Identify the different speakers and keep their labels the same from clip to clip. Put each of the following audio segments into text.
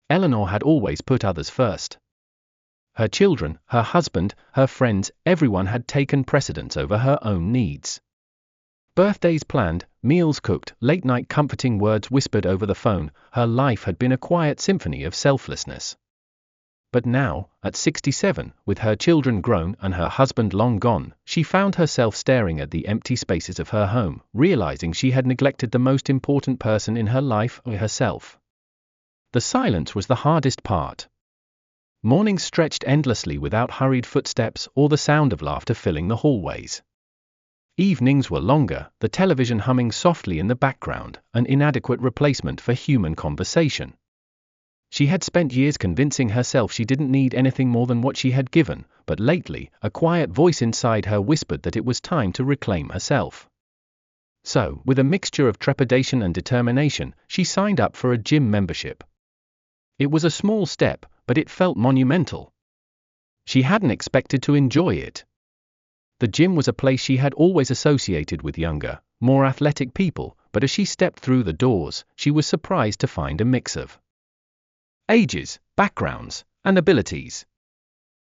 Speaker 1: Eleanor had always put others first. Her children, her husband, her friends, everyone had taken precedence over her own needs. Birthdays planned, meals cooked, late-night comforting words whispered over the phone, her life had been a quiet symphony of selflessness. But now, at 67, with her children grown and her husband long gone, she found herself staring at the empty spaces of her home, realizing she had neglected the most important person in her life, herself. The silence was the hardest part. Mornings stretched endlessly without hurried footsteps or the sound of laughter filling the hallways. Evenings were longer, the television humming softly in the background, an inadequate replacement for human conversation. She had spent years convincing herself she didn't need anything more than what she had given, but lately, a quiet voice inside her whispered that it was time to reclaim herself. So, with a mixture of trepidation and determination, she signed up for a gym membership. It was a small step, but it felt monumental. She hadn't expected to enjoy it. The gym was a place she had always associated with younger, more athletic people, but as she stepped through the doors, she was surprised to find a mix of ages, backgrounds, and abilities.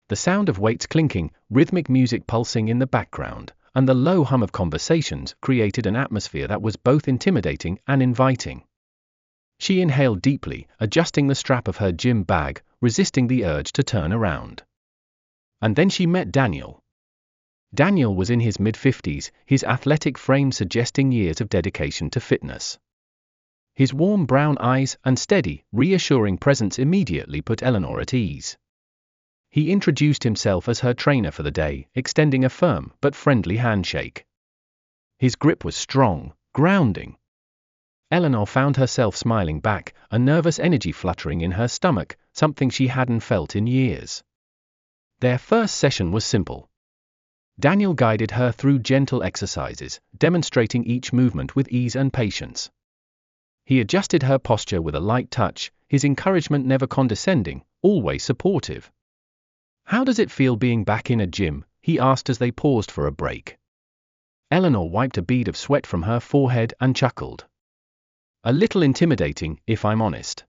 Speaker 1: The sound of weights clinking, rhythmic music pulsing in the background, and the low hum of conversations created an atmosphere that was both intimidating and inviting. She inhaled deeply, adjusting the strap of her gym bag, resisting the urge to turn around. And then she met Daniel. Daniel was in his mid-50s, his athletic frame suggesting years of dedication to fitness. His warm brown eyes and steady, reassuring presence immediately put Eleanor at ease. He introduced himself as her trainer for the day, extending a firm but friendly handshake. His grip was strong, grounding. Eleanor found herself smiling back, a nervous energy fluttering in her stomach, something she hadn't felt in years. Their first session was simple. Daniel guided her through gentle exercises, demonstrating each movement with ease and patience. He adjusted her posture with a light touch, his encouragement never condescending, always supportive. "How does it feel being back in a gym?" he asked as they paused for a break. Eleanor wiped a bead of sweat from her forehead and chuckled. "A little intimidating, if I'm honest.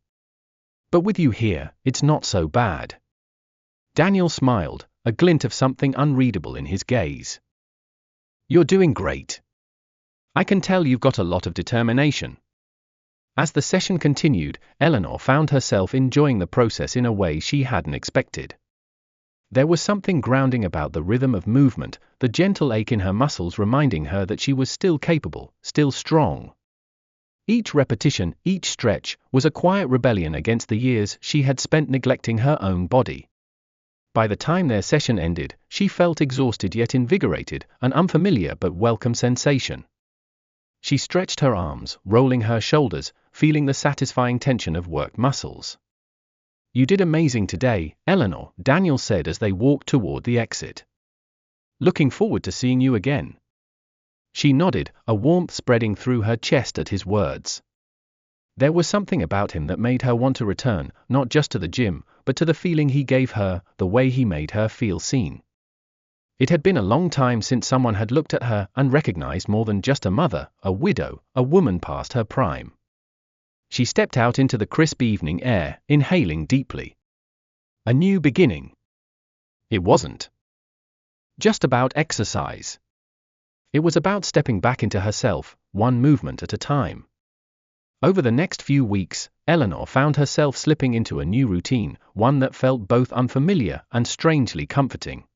Speaker 1: But with you here, it's not so bad." Daniel smiled, a glint of something unreadable in his gaze. "You're doing great. I can tell you've got a lot of determination." As the session continued, Eleanor found herself enjoying the process in a way she hadn't expected. There was something grounding about the rhythm of movement, the gentle ache in her muscles reminding her that she was still capable, still strong. Each repetition, each stretch, was a quiet rebellion against the years she had spent neglecting her own body. By the time their session ended, she felt exhausted yet invigorated, an unfamiliar but welcome sensation. She stretched her arms, rolling her shoulders, feeling the satisfying tension of worked muscles. "You did amazing today, Eleanor," Daniel said as they walked toward the exit. "Looking forward to seeing you again." She nodded, a warmth spreading through her chest at his words. There was something about him that made her want to return, not just to the gym, but to the feeling he gave her, the way he made her feel seen. It had been a long time since someone had looked at her and recognized more than just a mother, a widow, a woman past her prime. She stepped out into the crisp evening air, inhaling deeply. A new beginning. It wasn't just about exercise. It was about stepping back into herself, one movement at a time. Over the next few weeks, Eleanor found herself slipping into a new routine, one that felt both unfamiliar and strangely comforting.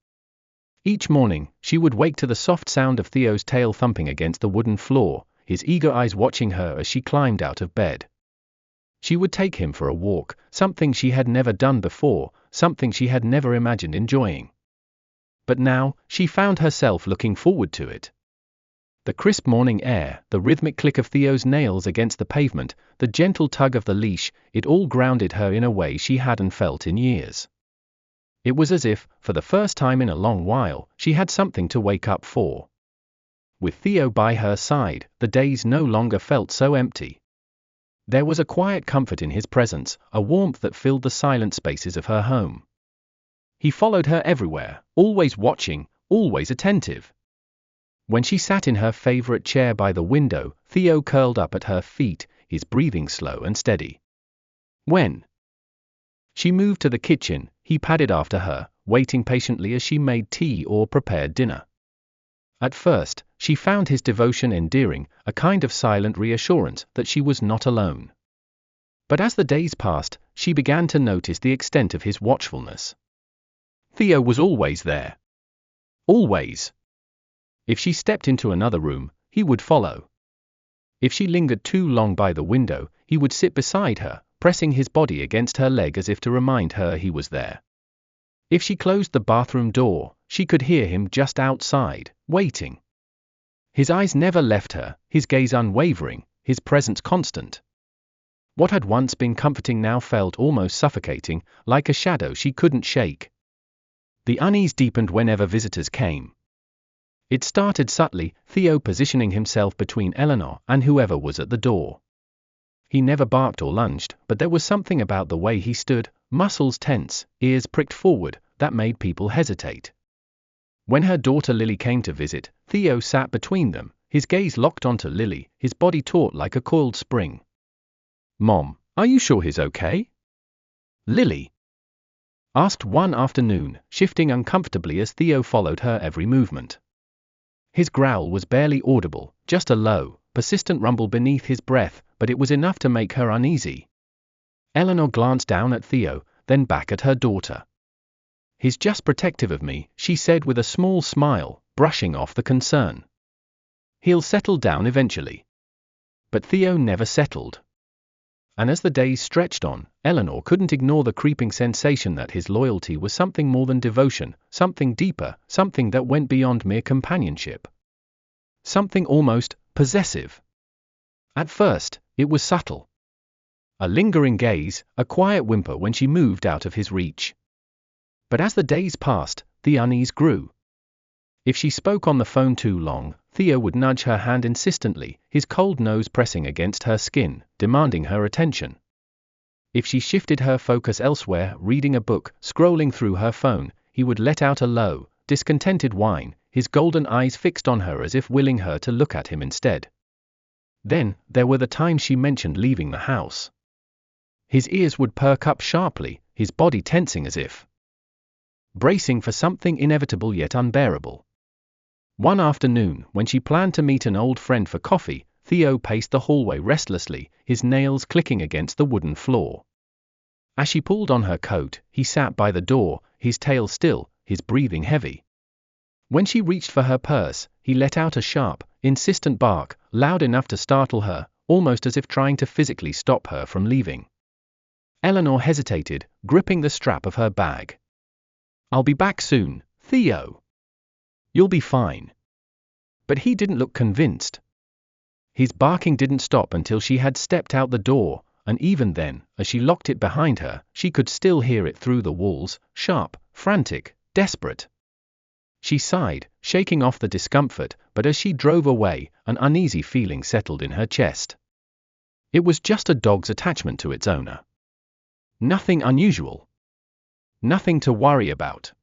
Speaker 1: Each morning, she would wake to the soft sound of Theo's tail thumping against the wooden floor, his eager eyes watching her as she climbed out of bed. She would take him for a walk, something she had never done before, something she had never imagined enjoying. But now, she found herself looking forward to it. The crisp morning air, the rhythmic click of Theo's nails against the pavement, the gentle tug of the leash, it all grounded her in a way she hadn't felt in years. It was as if, for the first time in a long while, she had something to wake up for. With Theo by her side, the days no longer felt so empty. There was a quiet comfort in his presence, a warmth that filled the silent spaces of her home. He followed her everywhere, always watching, always attentive. When she sat in her favorite chair by the window, Theo curled up at her feet, his breathing slow and steady. When She moved to the kitchen, he padded after her, waiting patiently as she made tea or prepared dinner. At first, she found his devotion endearing, a kind of silent reassurance that she was not alone. But as the days passed, she began to notice the extent of his watchfulness. Theo was always there. Always. If she stepped into another room, he would follow. If she lingered too long by the window, he would sit beside her, pressing his body against her leg as if to remind her he was there. If she closed the bathroom door, she could hear him just outside, waiting. His eyes never left her, his gaze unwavering, his presence constant. What had once been comforting now felt almost suffocating, like a shadow she couldn't shake. The unease deepened whenever visitors came. It started subtly, Theo positioning himself between Eleanor and whoever was at the door. He never barked or lunged, but there was something about the way he stood, muscles tense, ears pricked forward, that made people hesitate. When her daughter Lily came to visit, Theo sat between them, his gaze locked onto Lily, his body taut like a coiled spring. "Mom, are you sure he's okay?" Lily asked one afternoon, shifting uncomfortably as Theo followed her every movement. His growl was barely audible, just a low, persistent rumble beneath his breath, but it was enough to make her uneasy. Eleanor glanced down at Theo, then back at her daughter. "He's just protective of me," she said with a small smile, brushing off the concern. "He'll settle down eventually." But Theo never settled. And as the days stretched on, Eleanor couldn't ignore the creeping sensation that his loyalty was something more than devotion, something deeper, something that went beyond mere companionship. Something almost possessive. At first, it was subtle. A lingering gaze, a quiet whimper when she moved out of his reach. But as the days passed, the unease grew. If she spoke on the phone too long, Theo would nudge her hand insistently, his cold nose pressing against her skin, demanding her attention. If she shifted her focus elsewhere, reading a book, scrolling through her phone, he would let out a low, discontented whine, his golden eyes fixed on her as if willing her to look at him instead. Then, there were the times she mentioned leaving the house. His ears would perk up sharply, his body tensing as if bracing for something inevitable yet unbearable. One afternoon, when she planned to meet an old friend for coffee, Theo paced the hallway restlessly, his nails clicking against the wooden floor. As she pulled on her coat, he sat by the door, his tail still, his breathing heavy. When she reached for her purse, he let out a sharp, insistent bark, loud enough to startle her, almost as if trying to physically stop her from leaving. Eleanor hesitated, gripping the strap of her bag. "I'll be back soon, Theo. You'll be fine." But he didn't look convinced. His barking didn't stop until she had stepped out the door, and even then, as she locked it behind her, she could still hear it through the walls, sharp, frantic, desperate. She sighed, shaking off the discomfort, but as she drove away, an uneasy feeling settled in her chest. It was just a dog's attachment to its owner. Nothing unusual. Nothing to worry about.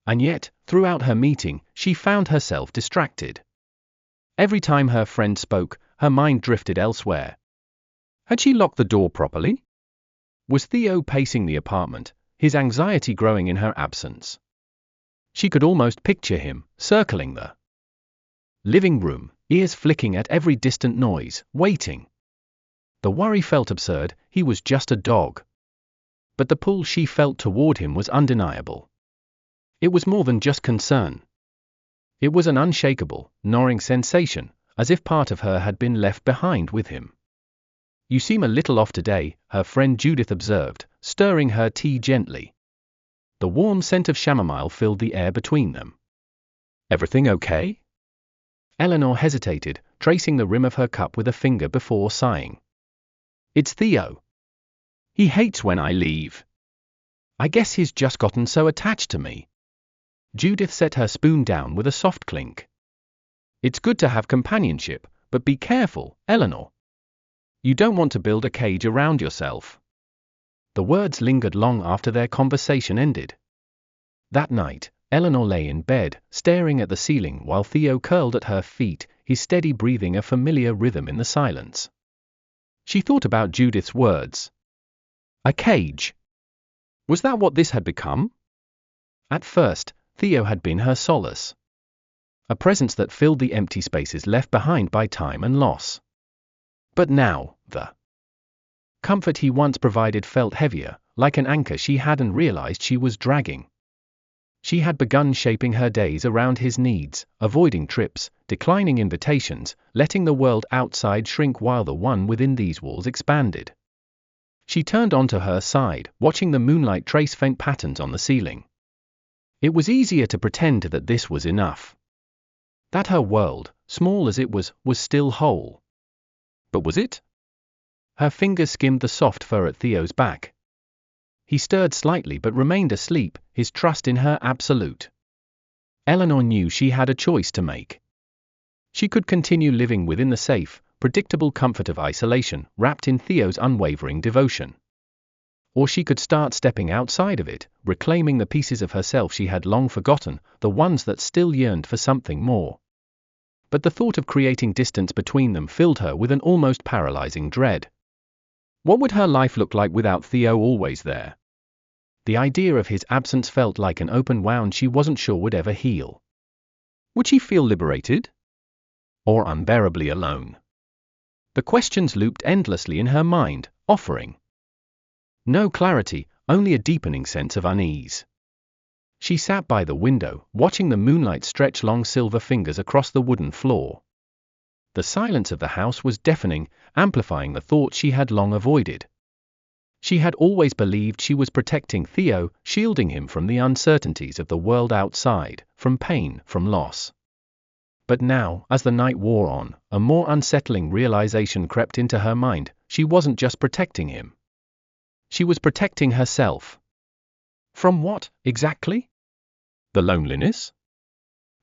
Speaker 1: And yet, throughout her meeting, she found herself distracted. Every time her friend spoke, her mind drifted elsewhere. Had she locked the door properly? Was Theo pacing the apartment, his anxiety growing in her absence? She could almost picture him, circling the living room, ears flicking at every distant noise, waiting. The worry felt absurd, he was just a dog. But the pull she felt toward him was undeniable. It was more than just concern. It was an unshakable, gnawing sensation, as if part of her had been left behind with him. "You seem a little off today," her friend Judith observed, stirring her tea gently. The warm scent of chamomile filled the air between them. "Everything okay?" Eleanor hesitated, tracing the rim of her cup with a finger before sighing. "It's Theo. He hates when I leave. I guess he's just gotten so attached to me." Judith set her spoon down with a soft clink. "It's good to have companionship, but be careful, Eleanor. You don't want to build a cage around yourself." The words lingered long after their conversation ended. That night, Eleanor lay in bed, staring at the ceiling while Theo curled at her feet, his steady breathing a familiar rhythm in the silence. She thought about Judith's words. A cage. Was that what this had become? At first, Theo had been her solace. A presence that filled the empty spaces left behind by time and loss. But now, the comfort he once provided felt heavier, like an anchor she hadn't realized she was dragging. She had begun shaping her days around his needs, avoiding trips, declining invitations, letting the world outside shrink while the one within these walls expanded. She turned onto her side, watching the moonlight trace faint patterns on the ceiling. It was easier to pretend that this was enough. That her world, small as it was still whole. But was it? Her fingers skimmed the soft fur at Theo's back. He stirred slightly but remained asleep, his trust in her absolute. Eleanor knew she had a choice to make. She could continue living within the safe, predictable comfort of isolation, wrapped in Theo's unwavering devotion. Or she could start stepping outside of it, reclaiming the pieces of herself she had long forgotten, the ones that still yearned for something more. But the thought of creating distance between them filled her with an almost paralyzing dread. What would her life look like without Theo always there? The idea of his absence felt like an open wound she wasn't sure would ever heal. Would she feel liberated? Or unbearably alone? The questions looped endlessly in her mind, offering no clarity, only a deepening sense of unease. She sat by the window, watching the moonlight stretch long silver fingers across the wooden floor. The silence of the house was deafening, amplifying the thoughts she had long avoided. She had always believed she was protecting Theo, shielding him from the uncertainties of the world outside, from pain, from loss. But now, as the night wore on, a more unsettling realization crept into her mind: she wasn't just protecting him. She was protecting herself. From what, exactly? The loneliness?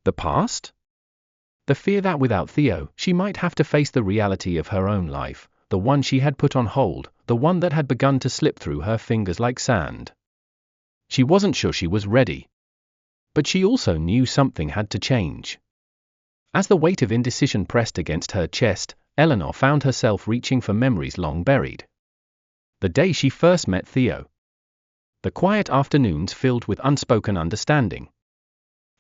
Speaker 1: The past? The fear that without Theo, she might have to face the reality of her own life, the one she had put on hold, the one that had begun to slip through her fingers like sand. She wasn't sure she was ready. But she also knew something had to change. As the weight of indecision pressed against her chest, Eleanor found herself reaching for memories long buried. The day she first met Theo. The quiet afternoons filled with unspoken understanding.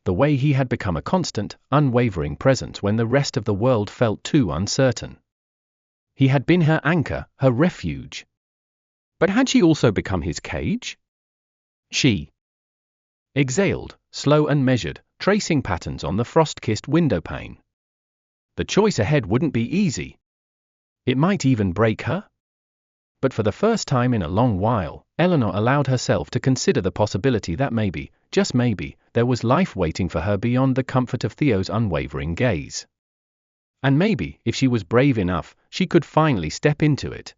Speaker 1: The way he had become a constant, unwavering presence when the rest of the world felt too uncertain. He had been her anchor, her refuge. But had she also become his cage? She exhaled, slow and measured, tracing patterns on the frost-kissed windowpane. The choice ahead wouldn't be easy. It might even break her. But for the first time in a long while, Eleanor allowed herself to consider the possibility that maybe, just maybe, there was life waiting for her beyond the comfort of Theo's unwavering gaze. And maybe, if she was brave enough, she could finally step into it.